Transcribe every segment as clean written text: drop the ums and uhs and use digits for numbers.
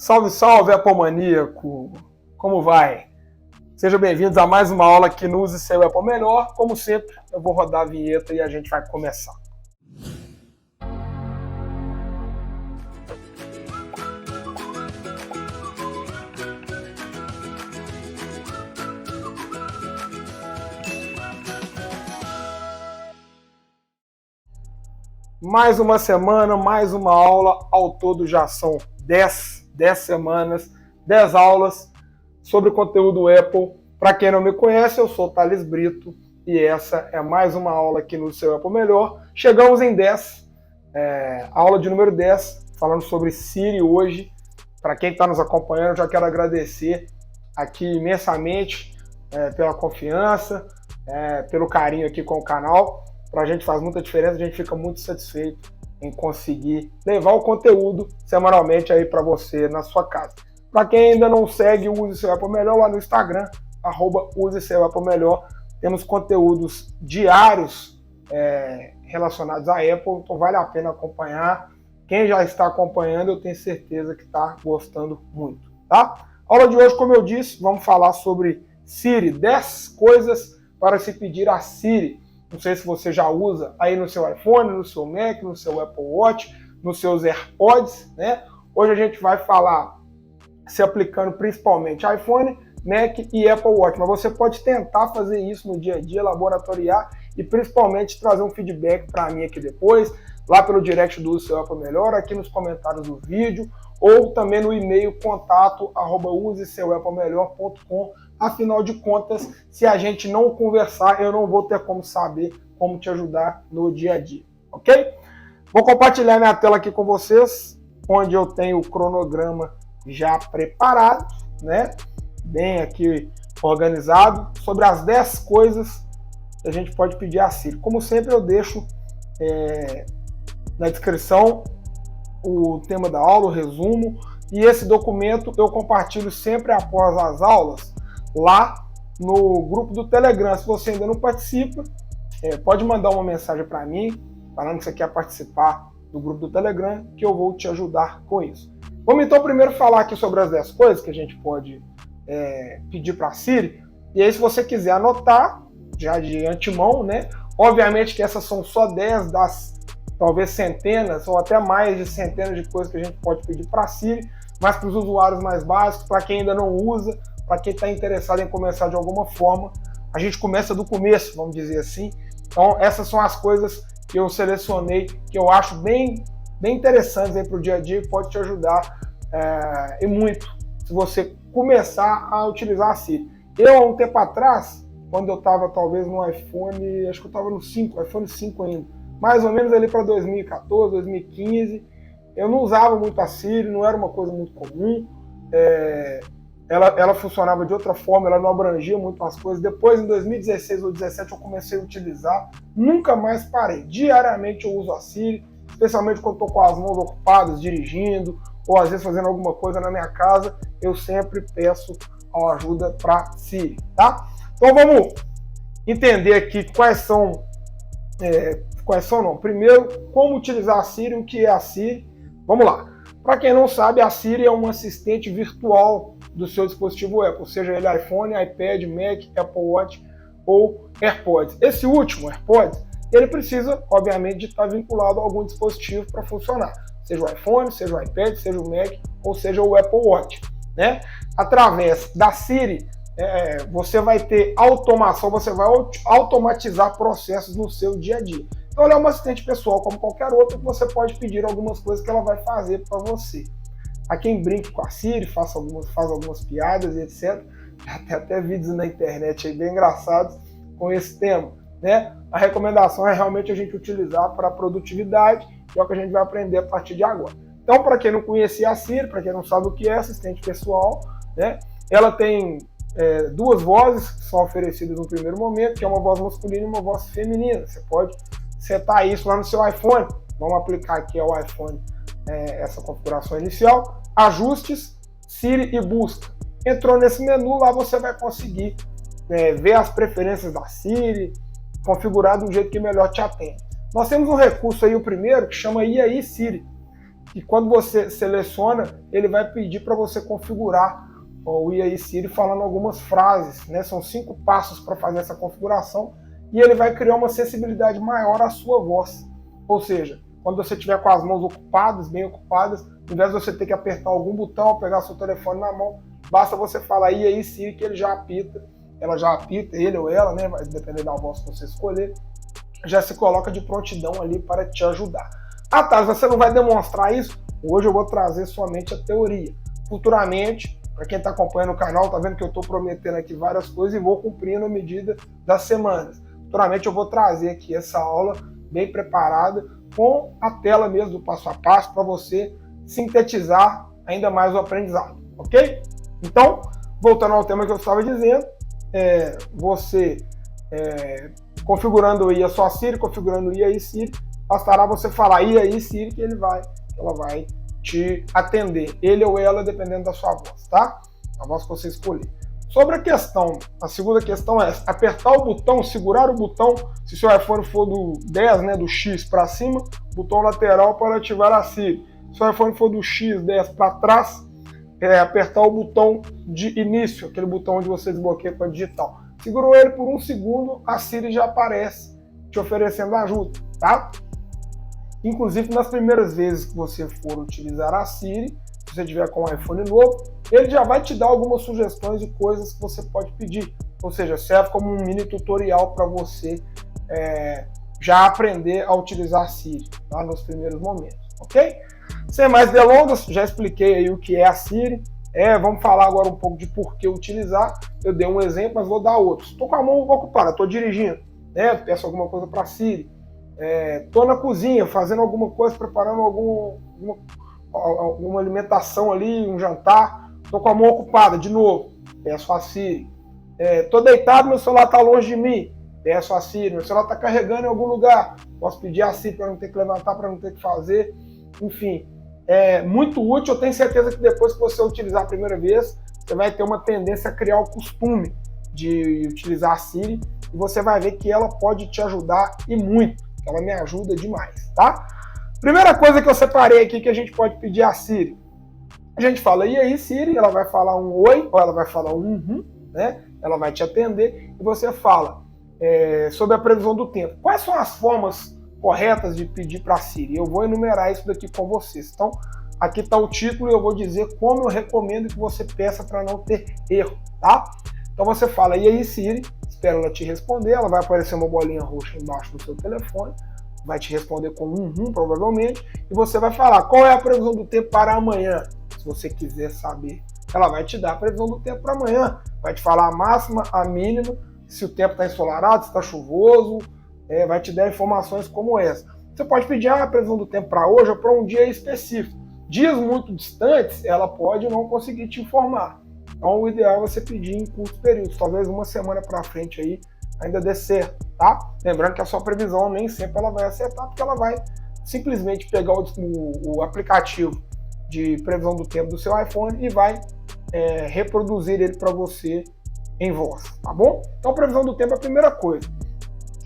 Salve, salve, Apple-maníaco! Como vai? Sejam bem-vindos a mais uma aula aqui no Use Seu Apple Melhor. Como sempre, eu vou rodar a vinheta e a gente vai começar. Mais uma semana, mais uma aula. Ao todo já são 10 semanas, 10 aulas sobre conteúdo Apple. Para quem não me conhece, eu sou o Thales Brito e essa é mais uma aula aqui no Seu Apple Melhor. Chegamos em 10, aula de número 10, falando sobre Siri hoje. Para quem está nos acompanhando, já quero agradecer aqui imensamente pela confiança, pelo carinho aqui com o canal. Para a gente faz muita diferença, a gente fica muito satisfeito em conseguir levar o conteúdo semanalmente aí para você na sua casa. Para quem ainda não segue o Use Seu Apple Melhor, lá no Instagram, @Use Seu Apple Melhor, temos conteúdos diários relacionados à Apple, então vale a pena acompanhar. Quem já está acompanhando, eu tenho certeza que está gostando muito, tá? A aula de hoje, como eu disse, vamos falar sobre Siri, 10 coisas para se pedir a Siri. Não sei se você já usa aí no seu iPhone, no seu Mac, no seu Apple Watch, nos seus AirPods, né? Hoje a gente vai falar se aplicando principalmente iPhone, Mac e Apple Watch, mas você pode tentar fazer isso no dia a dia, laboratoriar e principalmente trazer um feedback para mim aqui depois, lá pelo direct do Seu Apple Melhor, aqui nos comentários do vídeo, ou também no e-mail contato@useseuapplemelhor.com. Afinal de contas, se a gente não conversar, eu não vou ter como saber como te ajudar no dia a dia, ok? Vou compartilhar minha tela aqui com vocês, onde eu tenho o cronograma já preparado, né? Bem aqui organizado, sobre as 10 coisas que a gente pode pedir a Siri. Como sempre, eu deixo na descrição o tema da aula, o resumo, e esse documento eu compartilho sempre após as aulas, lá no grupo do Telegram. Se você ainda não participa, pode mandar uma mensagem para mim, falando que você quer participar do grupo do Telegram, que eu vou te ajudar com isso. Vamos então primeiro falar aqui sobre as 10 coisas que a gente pode pedir para a Siri, e aí se você quiser anotar, já de antemão, né? Obviamente que essas são só 10 das talvez centenas ou até mais de centenas de coisas que a gente pode pedir para a Siri, mas para os usuários mais básicos, para quem ainda não usa, para quem está interessado em começar de alguma forma, a gente começa do começo, vamos dizer assim. Então, essas são as coisas que eu selecionei, que eu acho bem interessantes para o dia a dia e pode te ajudar e muito, se você começar a utilizar a Siri. Eu, há um tempo atrás, quando eu estava talvez no iPhone, acho que eu estava no 5, iPhone 5 ainda, mais ou menos ali para 2014, 2015, eu não usava muito a Siri, não era uma coisa muito comum, ela funcionava de outra forma, ela não abrangia muito as coisas. Depois, em 2016 ou 2017, eu comecei a utilizar, nunca mais parei. Diariamente eu uso a Siri, especialmente quando estou com as mãos ocupadas, dirigindo, ou às vezes fazendo alguma coisa na minha casa, eu sempre peço a ajuda para Siri, tá? Então vamos entender aqui quais são não. Primeiro, como utilizar a Siri, o que é a Siri. Vamos lá. Para quem não sabe, a Siri é um assistente virtual do seu dispositivo Apple, seja ele iPhone, iPad, Mac, Apple Watch ou AirPods. Esse último, AirPods, ele precisa, obviamente, de estar vinculado a algum dispositivo para funcionar, seja o iPhone, seja o iPad, seja o Mac ou seja o Apple Watch, né? Através da Siri, você vai ter automação, você vai automatizar processos no seu dia a dia. Então ela é uma assistente pessoal como qualquer outra, que você pode pedir algumas coisas que ela vai fazer para você. A quem brinque com a Siri, faz algumas piadas e etc. Já tem até vídeos na internet aí bem engraçados com esse tema, né? A recomendação é realmente a gente utilizar para produtividade, que é o que a gente vai aprender a partir de agora. Então, para quem não conhecia a Siri, para quem não sabe o que é assistente pessoal, né? Ela tem duas vozes que são oferecidas no primeiro momento, que é uma voz masculina e uma voz feminina. Você pode setar isso lá no seu iPhone. Vamos aplicar aqui ao iPhone essa configuração inicial. Ajustes, Siri e busca. Entrou nesse menu, lá você vai conseguir ver as preferências da Siri, configurar do jeito que melhor te atende. Nós temos um recurso aí, o primeiro, que chama E aí Siri. e quando você seleciona, ele vai pedir para você configurar o E aí Siri falando algumas frases, né? São 5 passos para fazer essa configuração e ele vai criar uma sensibilidade maior à sua voz. Ou seja, quando você estiver com as mãos ocupadas, bem ocupadas, ao invés de você ter que apertar algum botão, pegar seu telefone na mão, basta você falar E aí Siri que ele já apita, ela já apita, ele ou ela, né? Vai depender da voz que você escolher, já se coloca de prontidão ali para te ajudar. Ah, tá, você não vai demonstrar isso? Hoje eu vou trazer somente a teoria. Futuramente, para quem está acompanhando o canal, tá vendo que eu estou prometendo aqui várias coisas e vou cumprindo à medida das semanas. Futuramente eu vou trazer aqui essa aula bem preparada, com a tela mesmo do passo a passo, para você sintetizar ainda mais o aprendizado, ok? Então, voltando ao tema que eu estava dizendo, você configurando aí a sua Siri, configurando o E aí Siri, bastará você falar E aí Siri que ela vai te atender, ele ou ela, dependendo da sua voz, tá? A voz que você escolher. Sobre a segunda questão é apertar o botão, segurar o botão, se seu iPhone for do 10, né, do X para cima, botão lateral para ativar a Siri. Se seu iPhone for do X, 10 para trás, apertar o botão de início, aquele botão onde você desbloqueia para digital. Segurou ele por 1 segundo, a Siri já aparece te oferecendo ajuda, tá? Inclusive, nas primeiras vezes que você for utilizar a Siri, se você tiver com um iPhone novo, ele já vai te dar algumas sugestões de coisas que você pode pedir. Ou seja, serve como um mini tutorial para você já aprender a utilizar a Siri, tá? Nos primeiros momentos, ok? Sem mais delongas, já expliquei aí o que é a Siri. Vamos falar agora um pouco de por que utilizar. Eu dei um exemplo, mas vou dar outros. Estou com a mão ocupada, estou dirigindo, né? Peço alguma coisa para a Siri. Estou na cozinha fazendo alguma coisa, preparando alguma alimentação ali, um jantar. Estou com a mão ocupada, de novo, peço a Siri. Estou deitado, meu celular está longe de mim, peço a Siri. Meu celular está carregando em algum lugar, posso pedir a Siri para não ter que levantar, para não ter que fazer. Enfim, é muito útil. Eu tenho certeza que depois que você utilizar a primeira vez, você vai ter uma tendência a criar o costume de utilizar a Siri e você vai ver que ela pode te ajudar e muito. Ela me ajuda demais, tá? Primeira coisa que eu separei aqui que a gente pode pedir a Siri. A gente fala, e aí Siri, ela vai falar um oi, ou ela vai falar um né? Ela vai te atender e você fala sobre a previsão do tempo. Quais são as formas corretas de pedir para a Siri? Eu vou enumerar isso daqui com vocês. Então, aqui está o título e eu vou dizer como eu recomendo que você peça para não ter erro, tá? Então você fala, e aí Siri, espera ela te responder, ela vai aparecer uma bolinha roxa embaixo do seu telefone, vai te responder com provavelmente, e você vai falar qual é a previsão do tempo para amanhã, se você quiser saber. Ela vai te dar a previsão do tempo para amanhã, vai te falar a máxima, a mínima, se o tempo está ensolarado, se está chuvoso, vai te dar informações como essa. Você pode pedir a previsão do tempo para hoje ou para um dia específico. Dias muito distantes, ela pode não conseguir te informar. Então, o ideal é você pedir em curtos períodos, talvez uma semana para frente aí ainda dê certo, tá? Lembrando que a sua previsão nem sempre ela vai acertar, porque ela vai simplesmente pegar o aplicativo de previsão do tempo do seu iPhone e vai reproduzir ele para você em voz, tá bom? Então, previsão do tempo é a primeira coisa.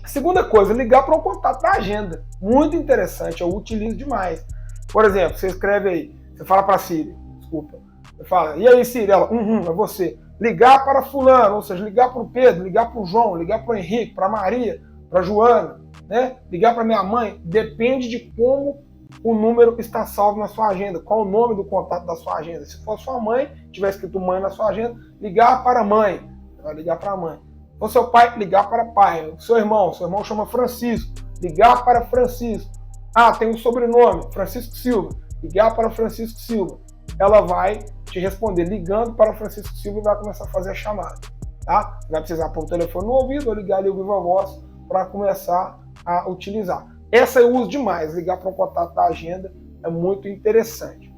A segunda coisa, ligar para um contato da agenda. Muito interessante, eu utilizo demais. Por exemplo, você escreve aí, você fala para a Siri, desculpa, você fala, e aí Siri, ela, é você. Ligar para fulano, ou seja, ligar para o Pedro, ligar para o João, ligar para o Henrique, para a Maria, para a Joana, né? Ligar para minha mãe, depende de como o número está salvo na sua agenda, qual o nome do contato da sua agenda. Se for sua mãe, tiver escrito mãe na sua agenda, ligar para a mãe, você vai ligar para a mãe. Se for seu pai, ligar para pai. Seu irmão chama Francisco, ligar para Francisco. Tem um sobrenome, Francisco Silva, ligar para Francisco Silva. Ela vai te responder ligando para o Francisco Silva e vai começar a fazer a chamada, tá? Vai precisar pôr o telefone no ouvido ou ligar ali o Viva Voz para começar a utilizar. Essa eu uso demais, ligar para um contato da agenda é muito interessante.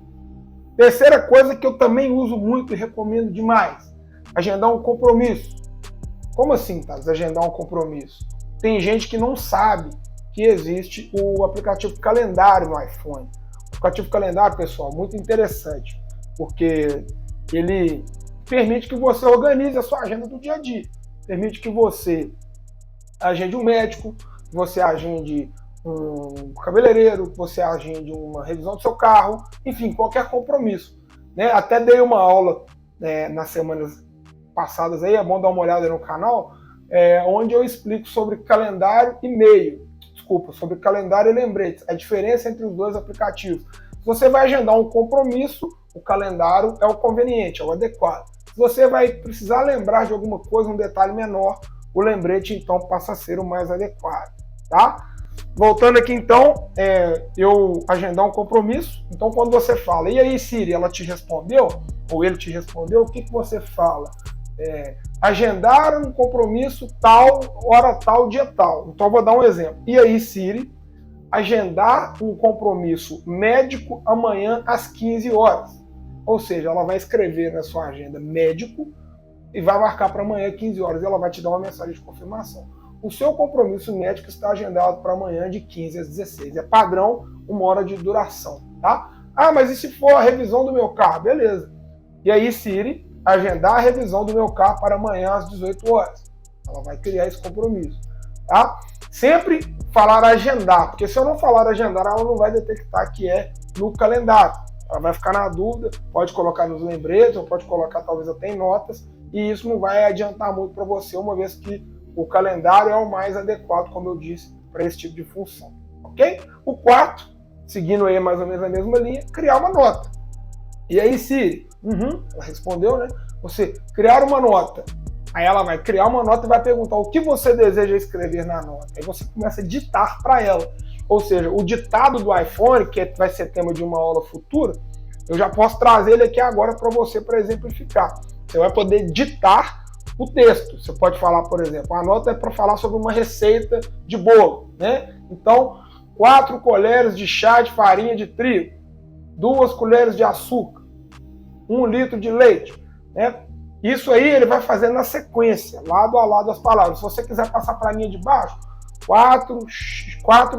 Terceira coisa que eu também uso muito e recomendo demais, agendar um compromisso. Como assim, tá? Agendar um compromisso? Tem gente que não sabe que existe o aplicativo Calendário no iPhone. O aplicativo Calendário, pessoal, muito interessante, porque ele permite que você organize a sua agenda do dia a dia. Permite que você agende um médico, que você agende um cabeleireiro, que você agende uma revisão do seu carro, enfim, qualquer compromisso. Né? Até dei uma aula nas semanas passadas aí, é bom dar uma olhada no canal, onde eu explico sobre calendário e e-mail. Desculpa, sobre calendário e lembretes, a diferença entre os dois aplicativos. Se você vai agendar um compromisso, o calendário é o conveniente, é o adequado. Se você vai precisar lembrar de alguma coisa, um detalhe menor, o lembrete então passa a ser o mais adequado, tá? Voltando aqui então, eu agendar um compromisso, então quando você fala, e aí Siri, ela te respondeu? Ou ele te respondeu, o que você fala? Agendar um compromisso tal, hora tal, dia tal. Então eu vou dar um exemplo. E aí Siri, agendar um compromisso médico amanhã às 15 horas. Ou seja, ela vai escrever na sua agenda médico e vai marcar para amanhã 15 horas. E ela vai te dar uma mensagem de confirmação. O seu compromisso médico está agendado para amanhã de 15 às 16. É padrão, 1 hora de duração, tá? Ah, mas e se for a revisão do meu carro? Beleza. E aí, Siri, agendar a revisão do meu carro para amanhã às 18 horas. Ela vai criar esse compromisso, tá? Sempre falar agendar, porque se eu não falar agendar, ela não vai detectar que é no calendário. Ela vai ficar na dúvida, pode colocar nos lembretes, ou pode colocar talvez até em notas, e isso não vai adiantar muito para você, uma vez que o calendário é o mais adequado, como eu disse, para esse tipo de função, ok? O quarto, seguindo aí mais ou menos a mesma linha, criar uma nota. E aí, Siri, ela respondeu, né? Você criar uma nota. Aí ela vai criar uma nota e vai perguntar o que você deseja escrever na nota. Aí você começa a ditar para ela. Ou seja, o ditado do iPhone, que vai ser tema de uma aula futura, eu já posso trazer ele aqui agora para você para exemplificar. Você vai poder ditar o texto. Você pode falar, por exemplo, a nota é para falar sobre uma receita de bolo, né? Então, 4 colheres de chá de farinha de trigo, 2 colheres de açúcar, 1 litro de leite, né? Isso aí ele vai fazer na sequência, lado a lado as palavras. Se você quiser passar para a linha de baixo, 4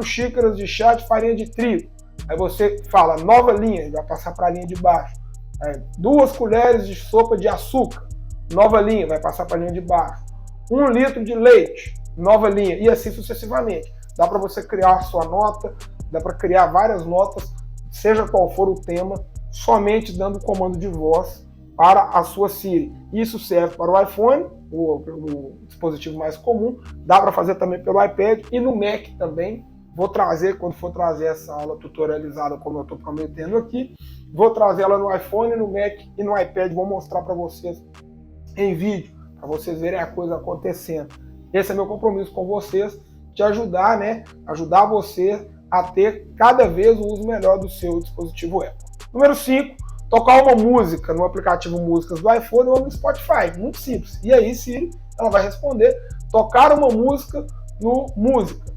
xícaras de chá de farinha de trigo. Aí você fala nova linha, ele vai passar para a linha de baixo. 2 colheres de sopa de açúcar, nova linha, vai passar para a linha de baixo. 1 litro de leite, nova linha, e assim sucessivamente. Dá para você criar a sua nota, dá para criar várias notas, seja qual for o tema, somente dando comando de voz para a sua Siri. Isso serve para o iPhone, o dispositivo mais comum, dá para fazer também pelo iPad e no Mac também. Vou trazer, quando for trazer essa aula tutorializada, como eu estou prometendo aqui, vou trazer ela no iPhone, no Mac e no iPad, vou mostrar para vocês em vídeo, para vocês verem a coisa acontecendo. Esse é meu compromisso com vocês, de ajudar, né? Ajudar você a ter cada vez o uso melhor do seu dispositivo Apple. Número 5, tocar uma música no aplicativo Músicas do iPhone ou no Spotify. Muito simples. E aí, Siri, ela vai responder, tocar uma música no Música.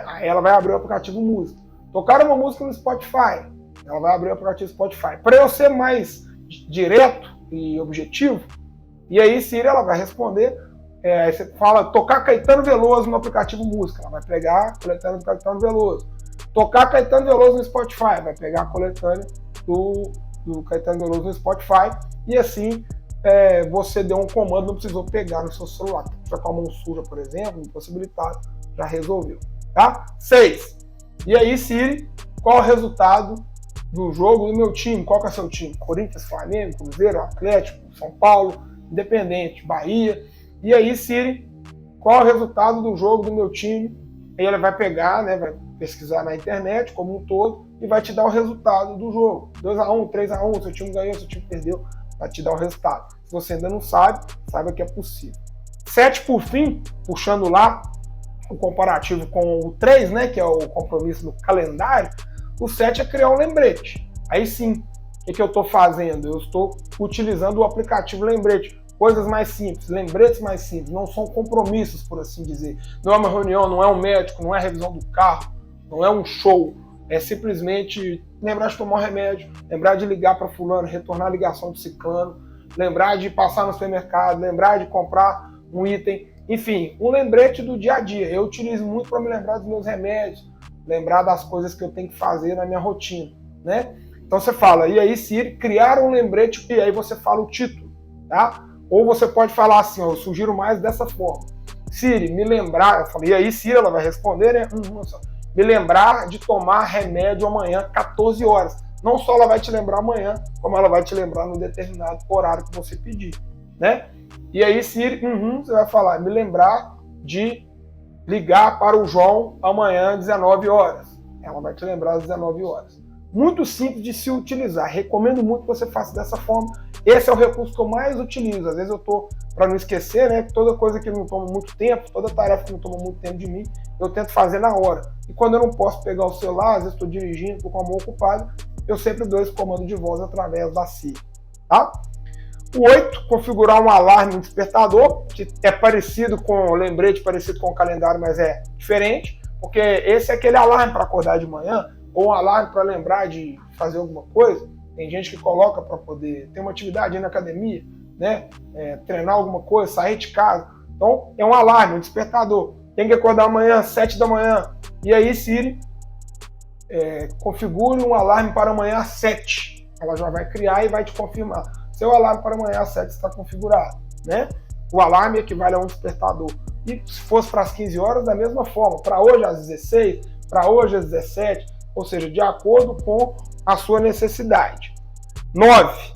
Aí ela vai abrir o aplicativo Música. Tocar uma música no Spotify. Ela vai abrir o aplicativo Spotify. Para eu ser mais direto e objetivo, e aí, Siri, ela vai responder, aí você fala, tocar Caetano Veloso no aplicativo Música. Ela vai pegar a coletânea do Caetano Veloso. Tocar Caetano Veloso no Spotify. Vai pegar a coletânea do Caetano Veloso no Spotify. E assim, você deu um comando, não precisou pegar no seu celular. Se tiver com a mão suja, por exemplo, impossibilitado, já resolveu. Tá? 6. E aí, Siri, qual é o resultado do jogo do meu time? Qual que é o seu time? Corinthians, Flamengo, Cruzeiro, Atlético, São Paulo, Independente, Bahia. E aí, Siri, qual é o resultado do jogo do meu time? Aí ela vai pegar, né, vai pesquisar na internet como um todo e vai te dar o resultado do jogo. 2-1, 3-1, seu time ganhou, seu time perdeu, vai te dar o resultado. Se você ainda não sabe, saiba que é possível. 7, por fim, puxando lá o comparativo com o 3, né, que é o compromisso no calendário, o 7 é criar um lembrete. Aí sim, o que eu estou fazendo? Eu estou utilizando o aplicativo Lembrete. Coisas mais simples, lembretes mais simples, não são compromissos, por assim dizer. Não é uma reunião, não é um médico, não é revisão do carro, não é um show. É simplesmente lembrar de tomar um remédio, lembrar de ligar para fulano, retornar a ligação de ciclano, lembrar de passar no supermercado, lembrar de comprar um item. Enfim, um lembrete do dia a dia. Eu utilizo muito para me lembrar dos meus remédios, lembrar das coisas que eu tenho que fazer na minha rotina, né? Então você fala, e aí Siri, criar um lembrete, e aí você fala o título, tá? Ou você pode falar assim, eu sugiro mais dessa forma. Siri, me lembrar, eu falei, e aí Siri, ela vai responder, né? me lembrar de tomar remédio amanhã, 14 horas. Não só ela vai te lembrar amanhã, como ela vai te lembrar no determinado horário que você pedir, né? E aí, Siri, você vai falar, me lembrar de ligar para o João amanhã, 19 horas. Ela vai te lembrar às 19 horas. Muito simples de se utilizar. Recomendo muito que você faça dessa forma. Esse é o recurso que eu mais utilizo. Às vezes eu tô, para não esquecer, né? Toda coisa que não toma muito tempo, toda tarefa que não toma muito tempo de mim, eu tento fazer na hora. E quando eu não posso pegar o celular, às vezes estou dirigindo, estou com a mão ocupada, eu sempre dou esse comando de voz através da Siri, tá? O 8, configurar um alarme, um despertador, que é parecido com, lembrete parecido com o calendário, mas é diferente, porque esse é aquele alarme para acordar de manhã, ou um alarme para lembrar de fazer alguma coisa. Tem gente que coloca para poder ter uma atividade aí na academia, né? Treinar alguma coisa, sair de casa. Então, é um alarme, um despertador. Tem que acordar amanhã, 7 da manhã. E aí, Siri, configure um alarme para amanhã às 7. Ela já vai criar e vai te confirmar. Seu alarme para amanhã às 7 está configurado, né? O alarme equivale a um despertador. E se fosse para as 15 horas, da mesma forma. Para hoje às 16, para hoje às 17, ou seja, de acordo com a sua necessidade. 9.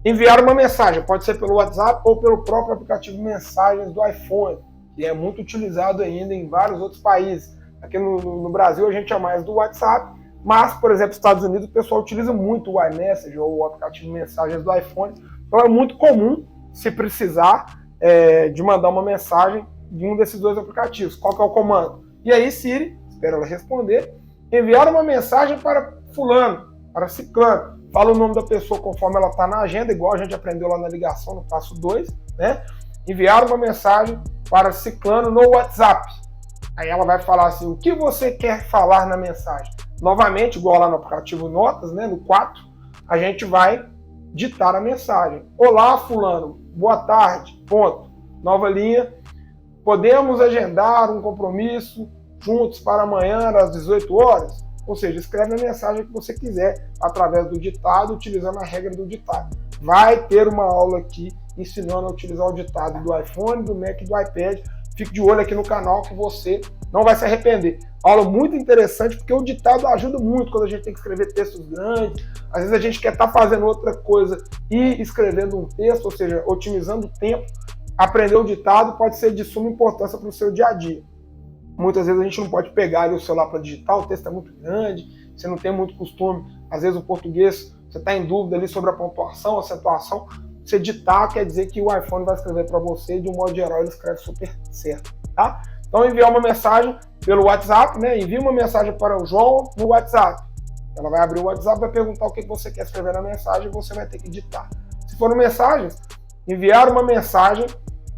Enviar uma mensagem. Pode ser pelo WhatsApp ou pelo próprio aplicativo Mensagens do iPhone, que é muito utilizado ainda em vários outros países. Aqui no Brasil a gente é mais do WhatsApp, mas, por exemplo, nos Estados Unidos o pessoal utiliza muito o iMessage ou o aplicativo Mensagens do iPhone. Então é muito comum, se precisar, de mandar uma mensagem de um desses dois aplicativos. Qual que é o comando? E aí, Siri, espera ela responder, enviar uma mensagem para fulano, para ciclano. Fala o nome da pessoa conforme ela está na agenda, igual a gente aprendeu lá na ligação, no passo 2, né? Enviar uma mensagem para ciclano no WhatsApp. Aí ela vai falar assim, o que você quer falar na mensagem? Novamente, igual lá no aplicativo Notas, né, no 4, a gente vai ditar a mensagem. Olá, fulano, boa tarde, ponto. Nova linha, podemos agendar um compromisso juntos para amanhã às 18 horas? Ou seja, escreve a mensagem que você quiser através do ditado, utilizando a regra do ditado. Vai ter uma aula aqui ensinando a utilizar o ditado do iPhone, do Mac e do iPad. Fique de olho aqui no canal que você não vai se arrepender. Aula muito interessante, porque o ditado ajuda muito quando a gente tem que escrever textos grandes. Às vezes a gente quer estar fazendo outra coisa e escrevendo um texto, ou seja, otimizando o tempo. Aprender o ditado pode ser de suma importância para o seu dia a dia. Muitas vezes a gente não pode pegar ali o celular para digitar, o texto é muito grande, você não tem muito costume. Às vezes o português, você está em dúvida ali sobre a pontuação, a acentuação. Você ditar quer dizer que o iPhone vai escrever para você e de um modo geral ele escreve super certo, tá? Então enviar uma mensagem pelo WhatsApp, né? Envia uma mensagem para o João no WhatsApp. Ela vai abrir o WhatsApp, vai perguntar o que você quer escrever na mensagem e você vai ter que ditar. Se for mensagens, enviar uma mensagem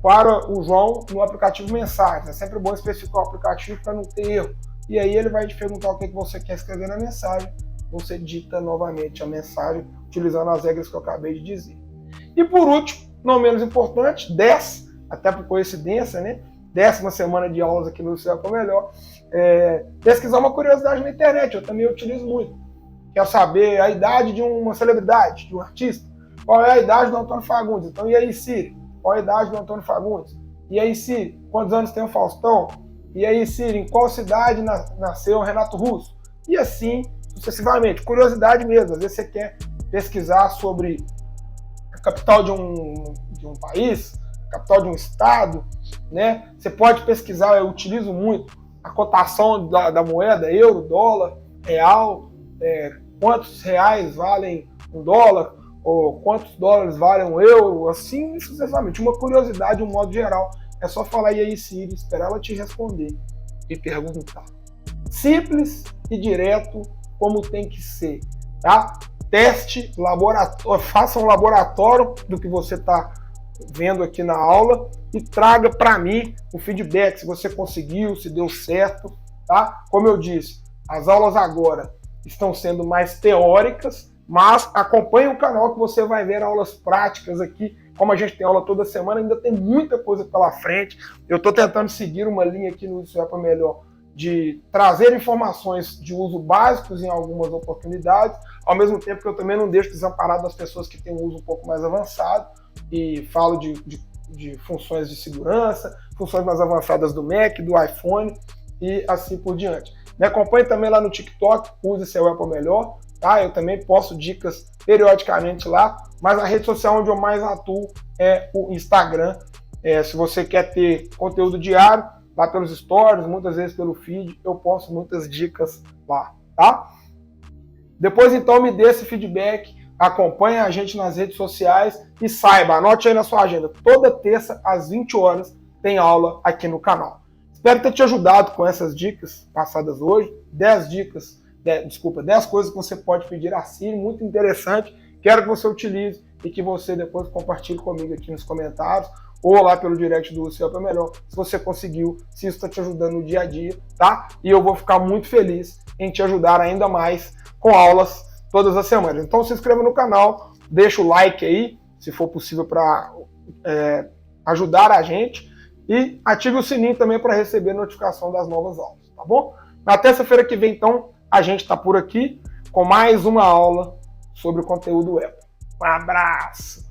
para o João no aplicativo Mensagens. É sempre bom especificar o aplicativo para não ter erro. E aí ele vai te perguntar o que você quer escrever na mensagem. Você dita novamente a mensagem utilizando as regras que eu acabei de dizer. E por último, não menos importante, 10, até por coincidência, né? 10ª semana de aulas aqui no Céu com Melhor, pesquisar uma curiosidade na internet, eu também utilizo muito. Quer saber a idade de uma celebridade, de um artista? Qual é a idade do Antônio Fagundes? Então, e aí, Siri? Qual é a idade do Antônio Fagundes? E aí, Siri? Quantos anos tem o Faustão? E aí, Siri? Em qual cidade nasceu o Renato Russo? E assim, sucessivamente. Curiosidade mesmo. Às vezes você quer pesquisar sobre a capital de um país, a capital de um estado, né? Você pode pesquisar, eu utilizo muito, a cotação da moeda, euro, dólar, real, quantos reais valem um dólar, ou quantos dólares valem um euro, assim sucessivamente. Uma curiosidade, de um modo geral, é só falar e aí, Siri, esperar ela te responder e perguntar. Simples e direto, como tem que ser, tá? Teste, laboratório, faça um laboratório do que você está vendo aqui na aula e traga para mim o feedback, se você conseguiu, se deu certo, tá? Como eu disse, as aulas agora estão sendo mais teóricas, mas acompanhe o canal que você vai ver aulas práticas aqui. Como a gente tem aula toda semana, ainda tem muita coisa pela frente. Eu estou tentando seguir uma linha aqui no Isso é para Melhor de trazer informações de uso básicos em algumas oportunidades, ao mesmo tempo que eu também não deixo desamparado as pessoas que têm um uso um pouco mais avançado e falo de funções de segurança, funções mais avançadas do Mac, do iPhone e assim por diante. Me acompanhe também lá no TikTok, use seu Apple melhor, tá? Eu também posto dicas periodicamente lá, mas a rede social onde eu mais atuo é o Instagram. Se você quer ter conteúdo diário, lá pelos stories, muitas vezes pelo feed, eu posto muitas dicas lá, tá? Depois, então, me dê esse feedback, acompanhe a gente nas redes sociais e saiba, anote aí na sua agenda, toda terça às 20 horas tem aula aqui no canal. Espero ter te ajudado com essas dicas passadas hoje, 10 coisas que você pode pedir a Siri, muito interessante, quero que você utilize e que você depois compartilhe comigo aqui nos comentários, ou lá pelo direct do Seu Apple Melhor, se você conseguiu, se isso está te ajudando no dia a dia, tá? E eu vou ficar muito feliz em te ajudar ainda mais com aulas todas as semanas. Então se inscreva no canal, deixa o like aí, se for possível para ajudar a gente, e ative o sininho também para receber notificação das novas aulas, tá bom? Na terça-feira que vem, então, a gente está por aqui com mais uma aula sobre o conteúdo web. Um abraço!